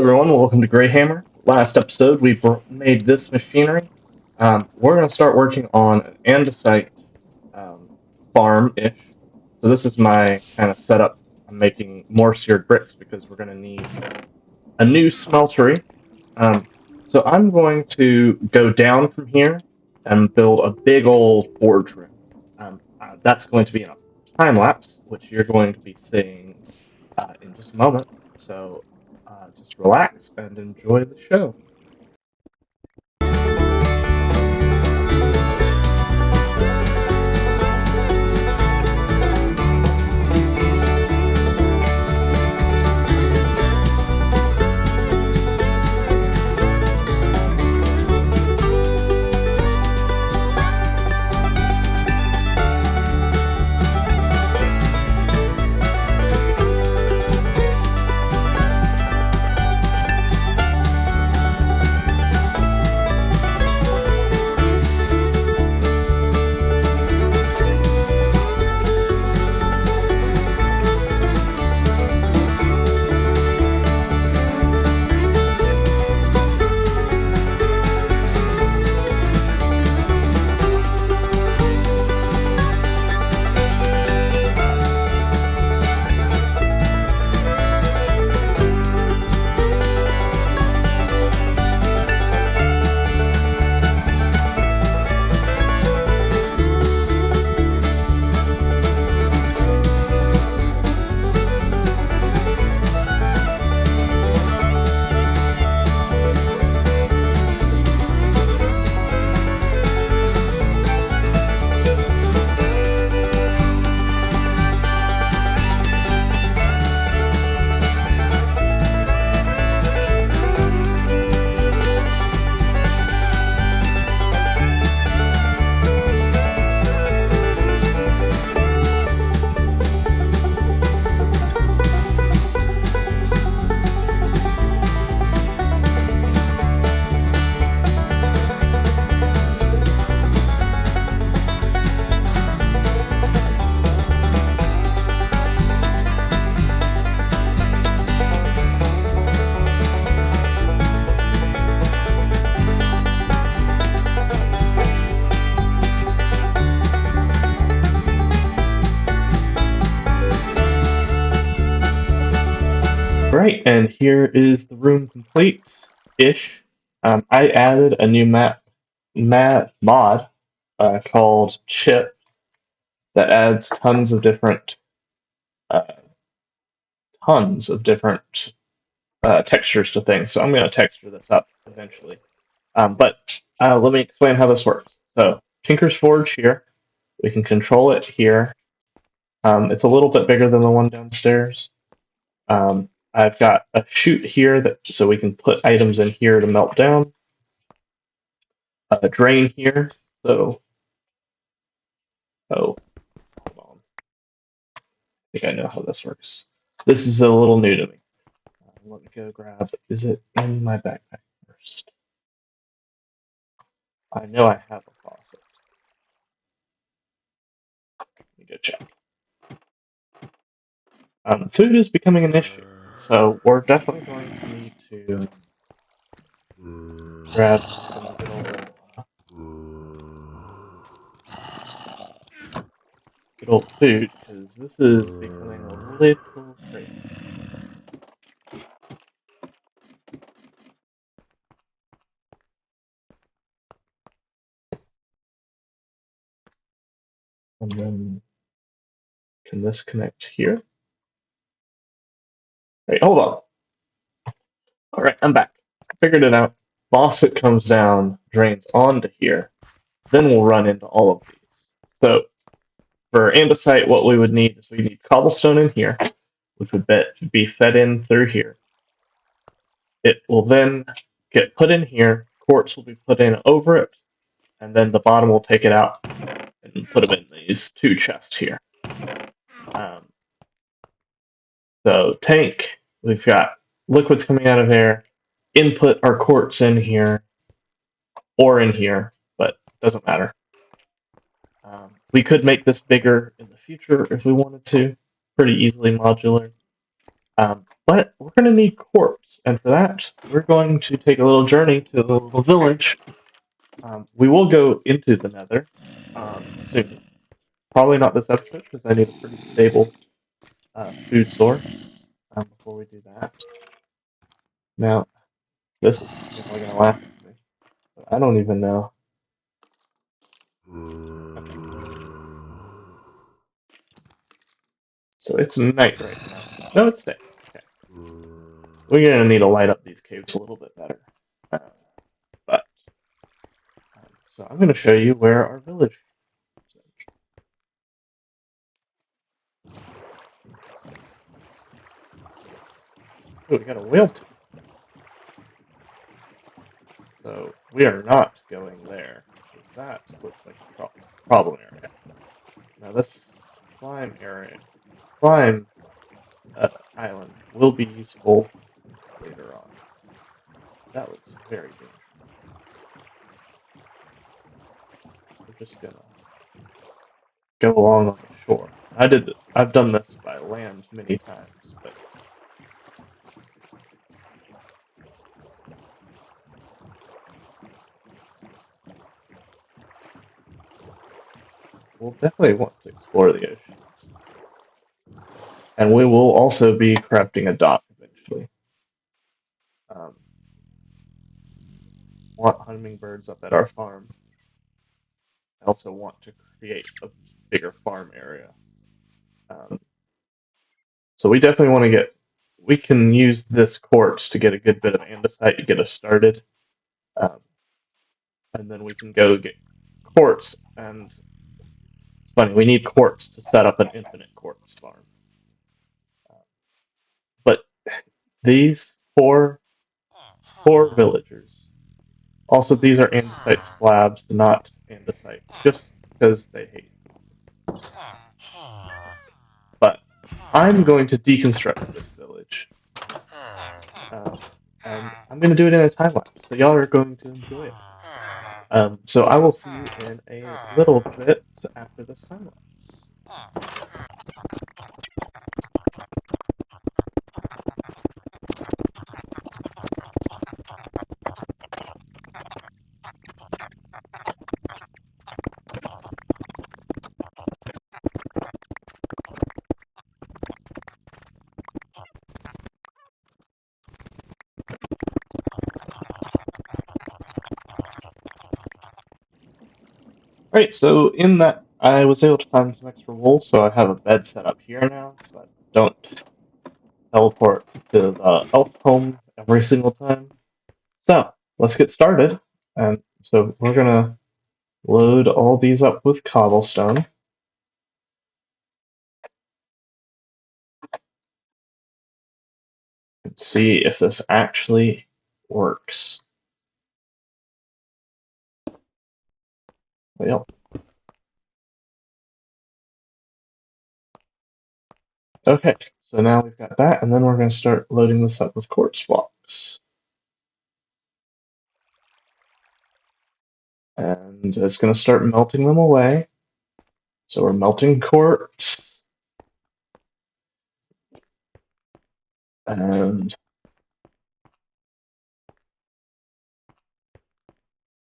everyone, welcome to Greyhammer. Last episode, we made this machinery. We're going to start working on an andesite um, farm-ish. So this is my kind of setup. I'm making more seared bricks because we're going to need a new smeltery. So I'm going to go down from here and build a big old forge room. That's going to be in a time lapse, which you're going to be seeing in just a moment. So just relax and enjoy the show. Right, and here is the room complete-ish. I added a new mod called Chip that adds uh, tons of different textures to things. So I'm going to texture this up eventually. But let me explain how this works. So Tinker's Forge here, we can control it here. It's a little bit bigger than the one downstairs. I've got a chute here so we can put items in here to melt down. A drain here. So, hold on. I think I know how this works. This is a little new to me. Let me go grab. Is it in my backpack first? I know I have a faucet. Let me go check. Food is becoming an issue, so we're definitely going to need to grab some good old food, because this is becoming a little crazy. And then, can this connect here? Wait, hold on. Alright, I'm back. Figured it out. Faucet comes down, drains onto here. Then we'll run into all of these. So, for andesite, what we would need is we need cobblestone in here, which would be fed in through here. It will then get put in here, quartz will be put in over it, and then the bottom will take it out and put them in these two chests here. So tank, we've got liquids coming out of there, input our quartz in here, or in here, but doesn't matter. We could make this bigger in the future if we wanted to, pretty easily modular. But we're going to need quartz, and for that, we're going to take a little journey to the little village. We will go into the Nether soon. Probably not this episode because I need a pretty stable food source before we do that. Now, this is probably going to laugh at me, but I don't even know. So it's night right now. No, it's day. Okay. We're going to need to light up these caves a little bit better. But so I'm going to show you where our village is. Oh, we got a whale tooth. So we are not going there, because that looks like a problem area. Now this climb area, climb island will be useful later on. That looks very dangerous. We're just gonna go along on the shore. I've done this by land many times, but we'll definitely want to explore the oceans. And we will also be crafting a dock eventually. Um, want hummingbirds up at our farm. I also want to create a bigger farm area. Um, so we definitely want to get. We can use this quartz to get a good bit of andesite to get us started, um, and then we can go get quartz. And it's funny, we need quartz to set up an infinite quartz farm. But these four villagers. Also, these are andesite slabs, not andesite, just because they hate. But I'm going to deconstruct this village. Um, and I'm going to do it in a time lapse, so y'all are going to enjoy it. So I will see you in a little bit after this time lapse. Alright, so in that, I was able to find some extra wool, so I have a bed set up here now, so I don't teleport to the elf home every single time. So, let's get started. And so we're gonna load all these up with cobblestone. And see if this actually works. Well, okay, so now we've got that, and then we're going to start loading this up with quartz blocks. And it's going to start melting them away. So we're melting quartz. And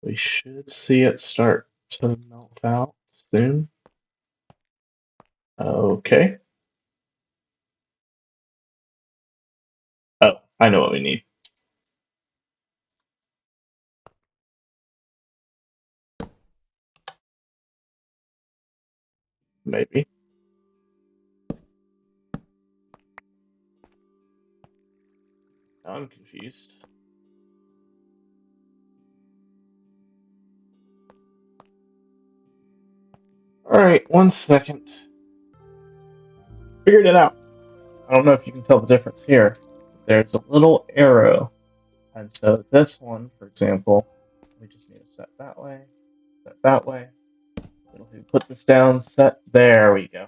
we should see it start to melt out soon. Okay. Oh, I know what we need. Maybe. Now I'm confused. Alright, 1 second. Figured it out. I don't know if you can tell the difference here. There's a little arrow. And so this one, for example, we just need to set that way, set that way. We put this down, set, there we go.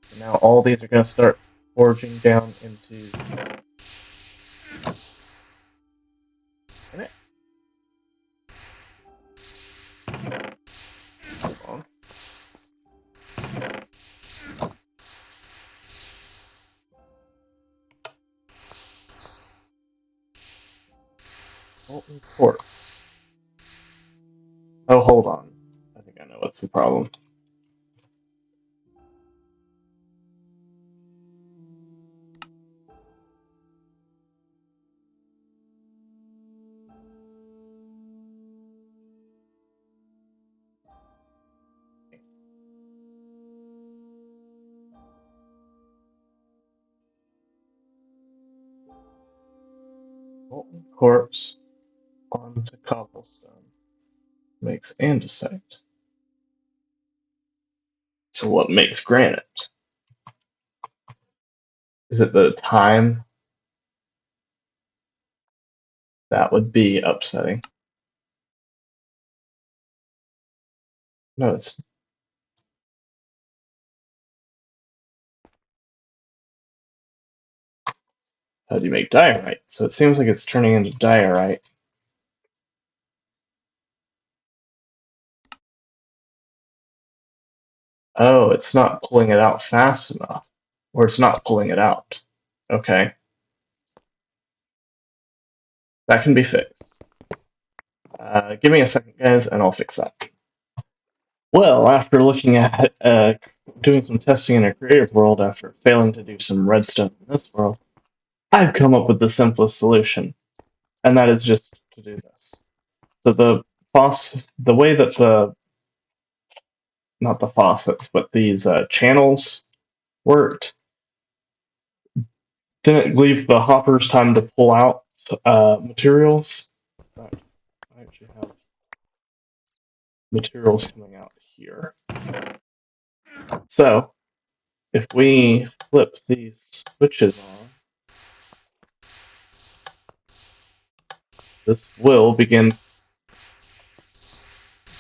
So now all these are going to start forging down into it. Hold on. Molten quartz. Oh, hold on. I think I know what's the problem. Molten quartz onto cobblestone makes andesite. So what makes granite? Is it the time? That would be upsetting. No, it's how do you make diorite? So it seems like it's turning into diorite. Oh, it's not pulling it out fast enough. Or it's not pulling it out. Okay, that can be fixed. Give me a second, guys, and I'll fix that. Well, after looking at doing some testing in a creative world after failing to do some redstone in this world, I've come up with the simplest solution, and that is just to do this. So the way that not the faucets, but these channels worked, didn't leave the hoppers time to pull out materials. But I actually have materials coming out here. So if we flip these switches on, this will begin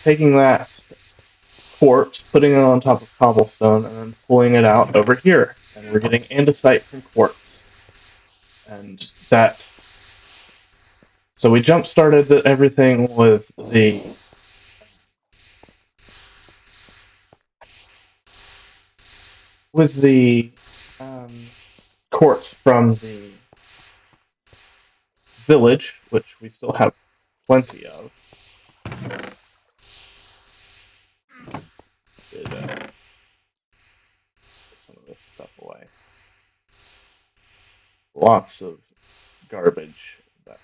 taking that quartz, putting it on top of cobblestone, and then pulling it out over here. And we're getting andesite from quartz. And that. So we jump started everything with the quartz from the village, which we still have plenty of. Did put some of this stuff away. Lots of garbage that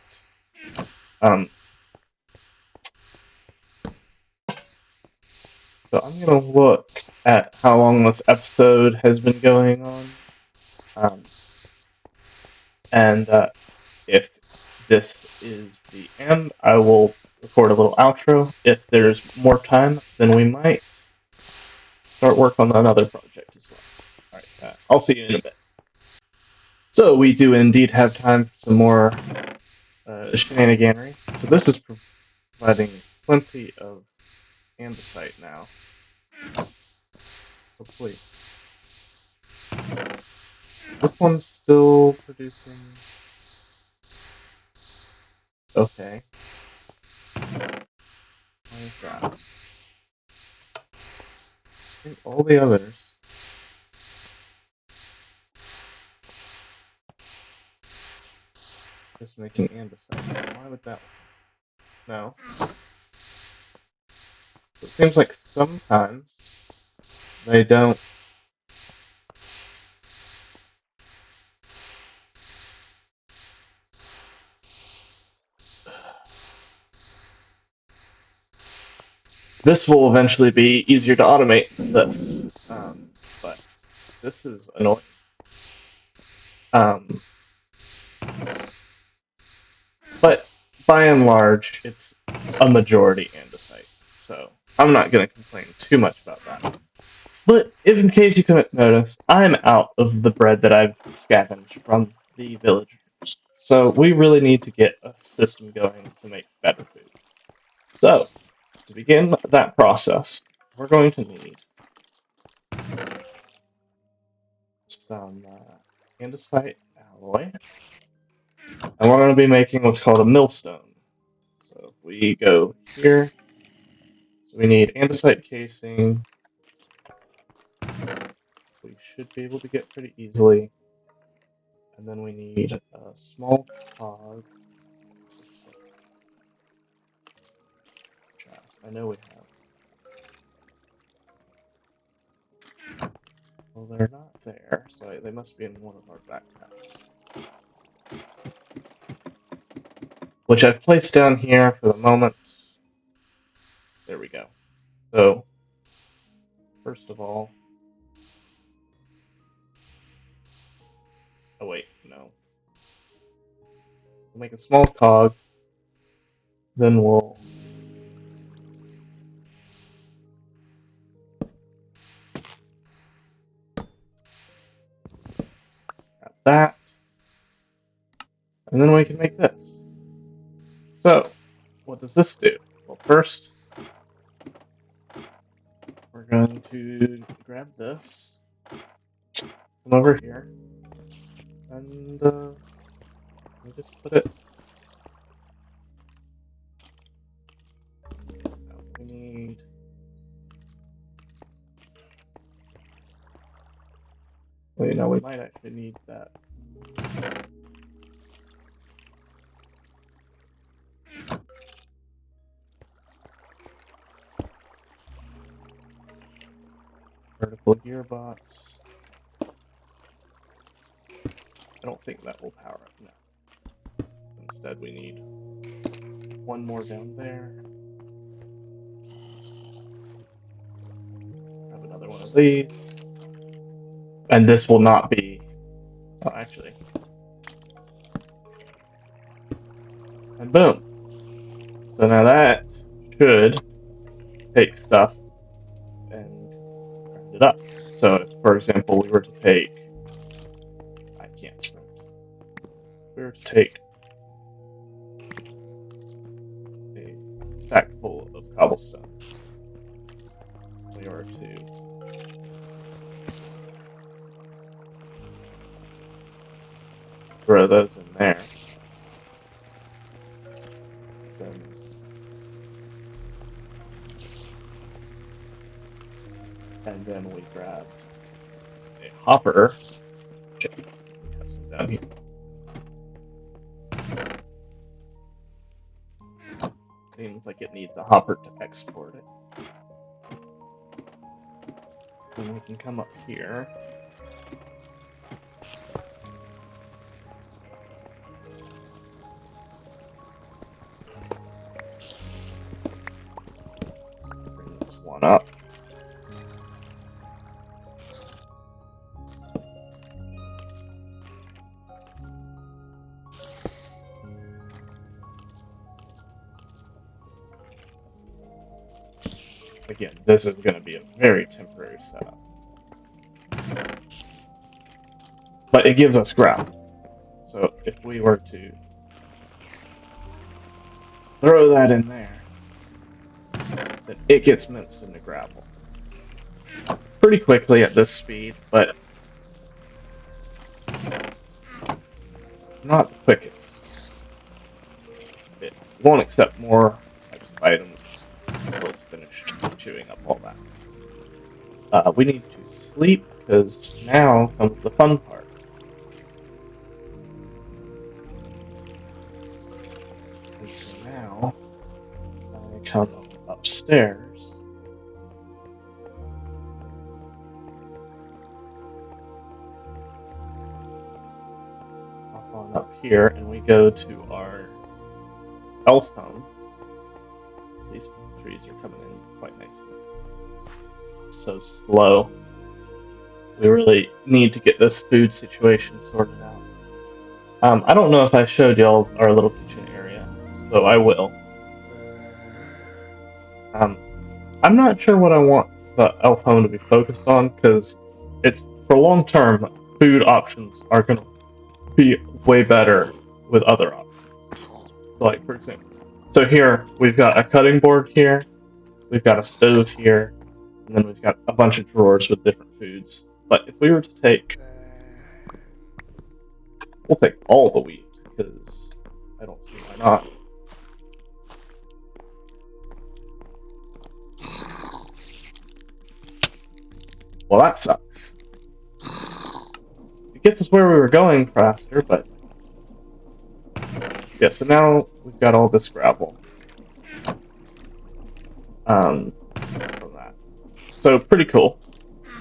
so I'm gonna look at how long this episode has been going on, and if this is the end, I will record a little outro. If there's more time, then we might start work on another project as well. All right, I'll see you in a bit. So we do indeed have time for some more shenaniganery. So this is providing plenty of andesite now. Hopefully, this one's still producing. Okay. Why is that? I think all the others just making andesite. So why would that? No. It seems like sometimes they don't. This will eventually be easier to automate than this, but this is annoying. Um, but by and large, it's a majority andesite, so I'm not going to complain too much about that. But if in case you couldn't notice, I'm out of the bread that I've scavenged from the villagers. So we really need to get a system going to make better food. So, to begin that process, we're going to need some andesite alloy, and we're going to be making what's called a millstone. So if we go here, so we need andesite casing. We should be able to get pretty easily. And then we need a small cog. I know we have. Well, they're not there, so they must be in one of our backpacks. Which I've placed down here for the moment. There we go. So, first of all... Oh wait, no. We'll make a small cog, then we'll... grab that, and then we can make this. So, what does this do? Well, first, we're going to grab this, come over here, and we just put it... No, we need... Wait, no, we might actually need that. Vertical gearbox. I don't think that will power up now. Instead, we need one more down there. Have another one of these. And this will not be... Oh, actually. And boom. So now that should take stuff and grind it up. So if, for example, we were to take... I can't sprint. If we were to take a stack full of cobblestone, we were to throw those in there, then and then we grabbed a hopper. Check, we have some down here. Seems like it needs a hopper to export it. Then we can come up here. Bring this one up. Again, this is going to be a very temporary setup. But it gives us ground. So if we were to throw that in there, then it gets minced into gravel. Pretty quickly at this speed, but not the quickest. It won't accept more types of items until it's finished chewing up all that. We need to sleep, because now comes the fun part. And so now, I come upstairs. Hop on up here, and we go to our elf home. These trees are coming in quite nicely. So slow. We really need to get this food situation sorted out. I don't know if I showed y'all our little kitchen area, so I will. I'm not sure what I want the elf home to be focused on, because it's for long term, food options are going to be way better with other options. So, like, for example, so here we've got a cutting board here, we've got a stove here, and then we've got a bunch of drawers with different foods. But if we were to take... We'll take all the wheat, because I don't see why not. Well, that sucks. It gets us where we were going faster, but... Yeah, so now we've got all this gravel. from that. So pretty cool.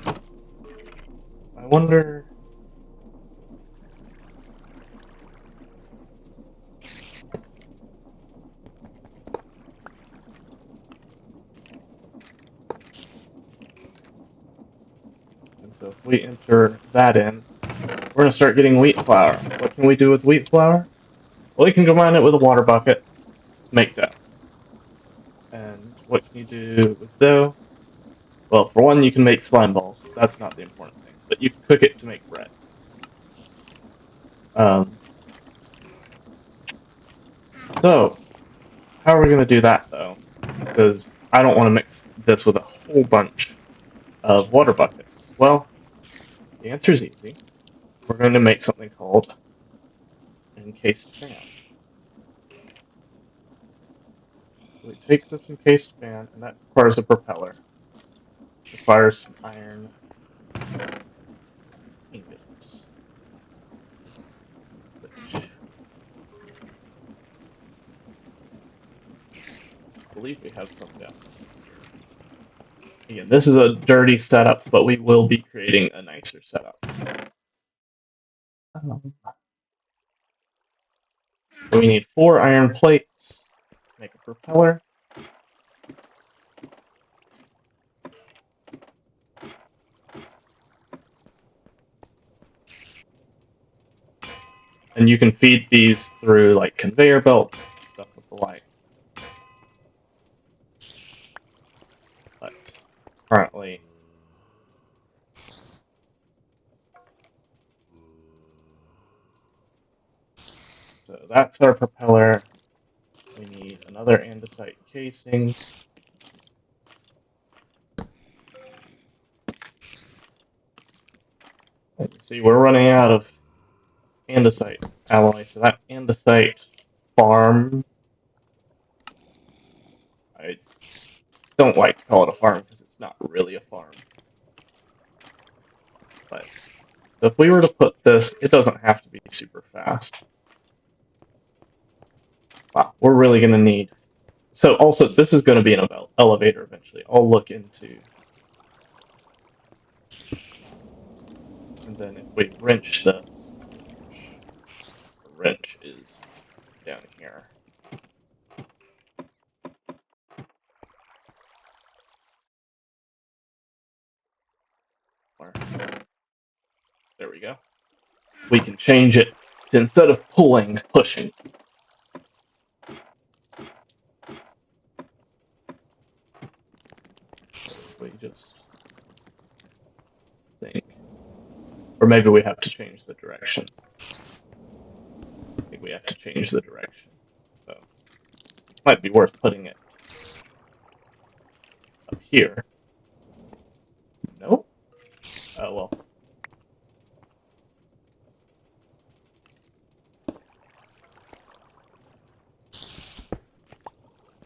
I wonder. And so if we enter that in, we're going to start getting wheat flour. What can we do with wheat flour? Well, you can combine it with a water bucket to make dough. And what can you do with dough? Well, for one, you can make slime balls. That's not the important thing. But you can cook it to make bread. Um, so, how are we going to do that, though? Because I don't want to mix this with a whole bunch of water buckets. Well, the answer is easy. We're going to make something called an encased fan. We take this encased fan, and that requires a propeller. It requires some iron ingots, which I believe we have some down here. Again, this is a dirty setup, but we will be creating a nicer setup. We need 4 iron plates to make a propeller. And you can feed these through like conveyor belts and stuff with the like. But currently, so that's our propeller. We need another andesite casing. As you see, we're running out of andesite alloy, so that andesite farm, I don't like to call it a farm because it's not really a farm. But if we were to put this, it doesn't have to be super fast. Wow, we're really going to need. So also, this is going to be an elevator eventually. I'll look into. And then if we wrench this, the wrench is down here. There we go. We can change it to, instead of pulling, pushing. So if we just think. Or maybe we have to change the direction. I think we have to change the direction. So it might be worth putting it up here. Nope. Oh, well.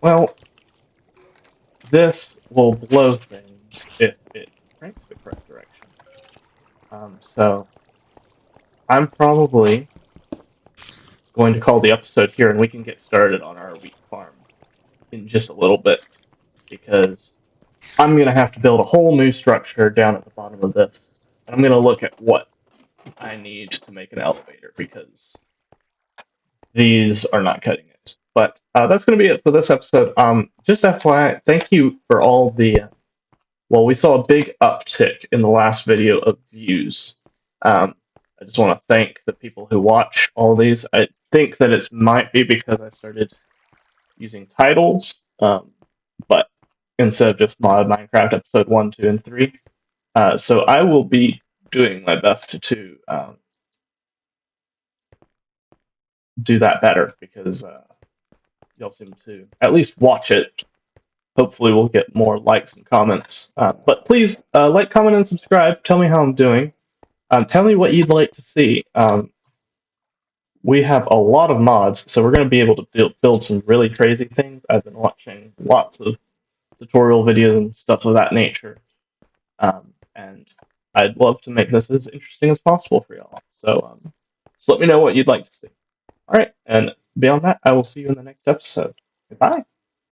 Well, this will blow things if it cranks the correct direction. So I'm probably going to call the episode here, and we can get started on our wheat farm in just a little bit, because I'm going to have to build a whole new structure down at the bottom of this. And I'm going to look at what I need to make an elevator, because these are not cutting it. But that's going to be it for this episode. Just FYI, thank you for all the. Well, we saw a big uptick in the last video of views. I just want to thank the people who watch all these. I think that it might be because I started using titles, but instead of just Mod Minecraft episode 1, 2, and 3. So I will be doing my best to do that better, because y'all seem to at least watch it. Hopefully we'll get more likes and comments. But please like, comment, and subscribe. Tell me how I'm doing. Tell me what you'd like to see. We have a lot of mods, so we're going to be able to build some really crazy things. I've been watching lots of tutorial videos and stuff of that nature. And I'd love to make this as interesting as possible for y'all. So just let me know what you'd like to see. All right, and beyond that, I will see you in the next episode. Goodbye.